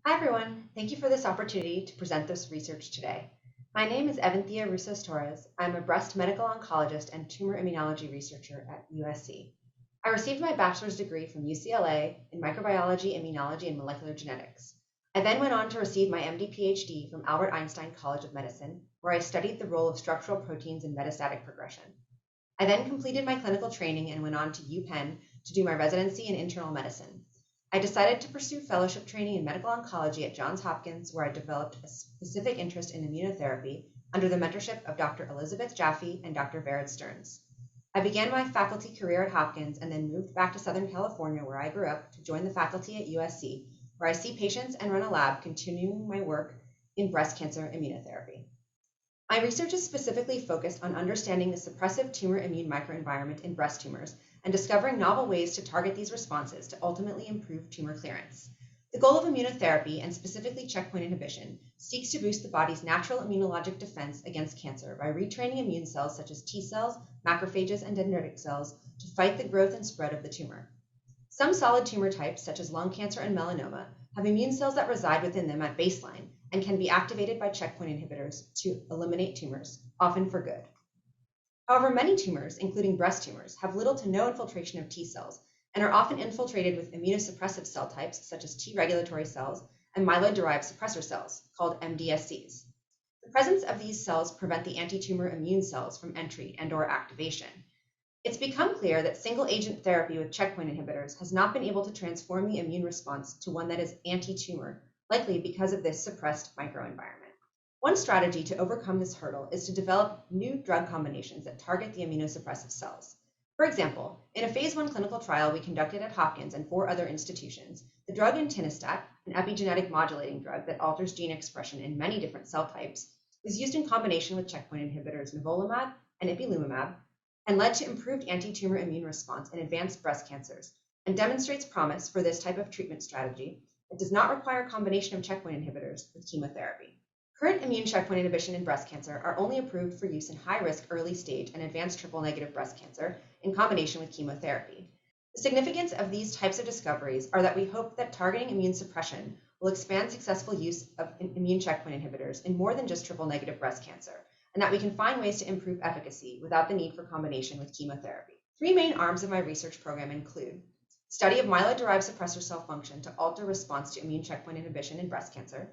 Hi, everyone. Thank you for this opportunity to present this research today. My name is Evanthia Roussos Torres. I'm a breast medical oncologist and tumor immunology researcher at USC. I received my bachelor's degree from UCLA in microbiology, immunology, and molecular genetics. I then went on to receive my MD PhD from Albert Einstein College of Medicine, where I studied the role of structural proteins in metastatic progression. I then completed my clinical training and went on to UPenn to do my residency in internal medicine. I decided to pursue fellowship training in medical oncology at Johns Hopkins, where I developed a specific interest in immunotherapy under the mentorship of Dr. Elizabeth Jaffe and Dr. Vered Stearns. I began my faculty career at Hopkins and then moved back to Southern California, where I grew up, to join the faculty at USC, where I see patients and run a lab, continuing my work in breast cancer immunotherapy. My research is specifically focused on understanding the suppressive tumor immune microenvironment in breast tumors and discovering novel ways to target these responses to ultimately improve tumor clearance. The goal of immunotherapy, and specifically checkpoint inhibition, seeks to boost the body's natural immunologic defense against cancer by retraining immune cells such as T cells, macrophages, and dendritic cells to fight the growth and spread of the tumor. Some solid tumor types, such as lung cancer and melanoma, have immune cells that reside within them at baseline and can be activated by checkpoint inhibitors to eliminate tumors, often for good. However, many tumors, including breast tumors, have little to no infiltration of T cells and are often infiltrated with immunosuppressive cell types, such as T regulatory cells and myeloid-derived suppressor cells, called MDSCs. The presence of these cells prevent the anti-tumor immune cells from entry and/or activation. It's become clear that single-agent therapy with checkpoint inhibitors has not been able to transform the immune response to one that is anti-tumor, likely because of this suppressed microenvironment. One strategy to overcome this hurdle is to develop new drug combinations that target the immunosuppressive cells. For example, in a phase 1 clinical trial we conducted at Hopkins and 4 other institutions, the drug entinostat, an epigenetic modulating drug that alters gene expression in many different cell types, was used in combination with checkpoint inhibitors nivolumab and ipilimumab and led to improved anti-tumor immune response in advanced breast cancers, and demonstrates promise for this type of treatment strategy that does not require a combination of checkpoint inhibitors with chemotherapy. Current immune checkpoint inhibition in breast cancer are only approved for use in high-risk early stage and advanced triple-negative breast cancer in combination with chemotherapy. The significance of these types of discoveries are that we hope that targeting immune suppression will expand successful use of immune checkpoint inhibitors in more than just triple-negative breast cancer, and that we can find ways to improve efficacy without the need for combination with chemotherapy. 3 main arms of my research program include study of myeloid-derived suppressor cell function to alter response to immune checkpoint inhibition in breast cancer,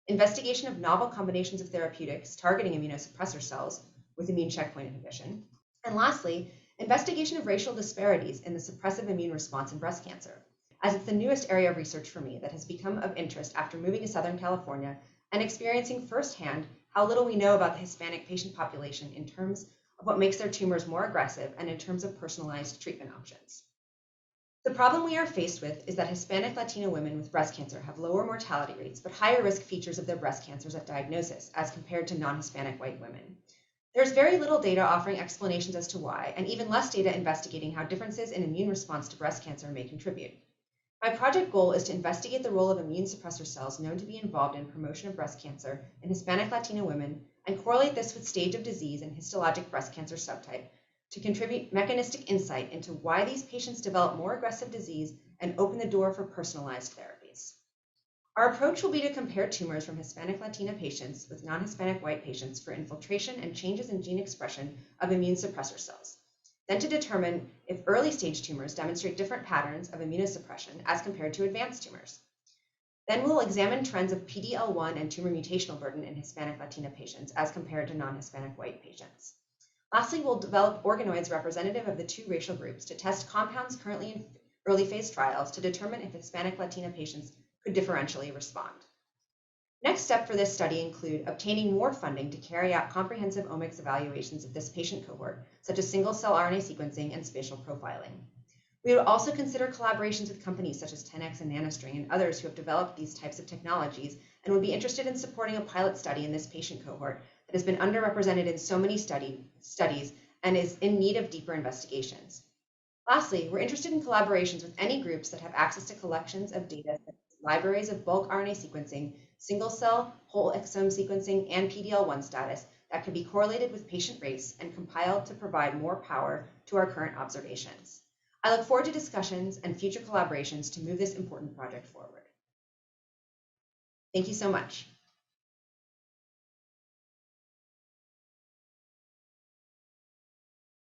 investigation of novel combinations of therapeutics targeting immunosuppressor cells with immune checkpoint inhibition, and lastly, investigation of racial disparities in the suppressive immune response in breast cancer, as it's the newest area of research for me that has become of interest after moving to Southern California and experiencing firsthand how little we know about the Hispanic patient population in terms of what makes their tumors more aggressive and in terms of personalized treatment options. The problem we are faced with is that Hispanic Latino women with breast cancer have lower mortality rates but higher risk features of their breast cancers at diagnosis as compared to non-Hispanic white women. There's very little data offering explanations as to why, and even less data investigating how differences in immune response to breast cancer may contribute. My project goal is to investigate the role of immune suppressor cells known to be involved in promotion of breast cancer in Hispanic Latino women and correlate this with stage of disease and histologic breast cancer subtype to contribute mechanistic insight into why these patients develop more aggressive disease and open the door for personalized therapies. Our approach will be to compare tumors from Hispanic Latina patients with non-Hispanic white patients for infiltration and changes in gene expression of immune suppressor cells, then to determine if early stage tumors demonstrate different patterns of immunosuppression as compared to advanced tumors. Then we'll examine trends of PD-L1 and tumor mutational burden in Hispanic Latina patients as compared to non-Hispanic white patients. Lastly, we'll develop organoids representative of the 2 racial groups to test compounds currently in early phase trials to determine if Hispanic Latina patients could differentially respond. Next step for this study include obtaining more funding to carry out comprehensive omics evaluations of this patient cohort, such as single-cell RNA sequencing and spatial profiling. We would also consider collaborations with companies such as 10x and NanoString and others who have developed these types of technologies and would be interested in supporting a pilot study in this patient cohort that has been underrepresented in so many studies and is in need of deeper investigations. Lastly, we're interested in collaborations with any groups that have access to collections of data, such as libraries of bulk RNA sequencing, single-cell, whole exome sequencing, and PD-L1 status that can be correlated with patient race and compiled to provide more power to our current observations. I look forward to discussions and future collaborations to move this important project forward. Thank you so much.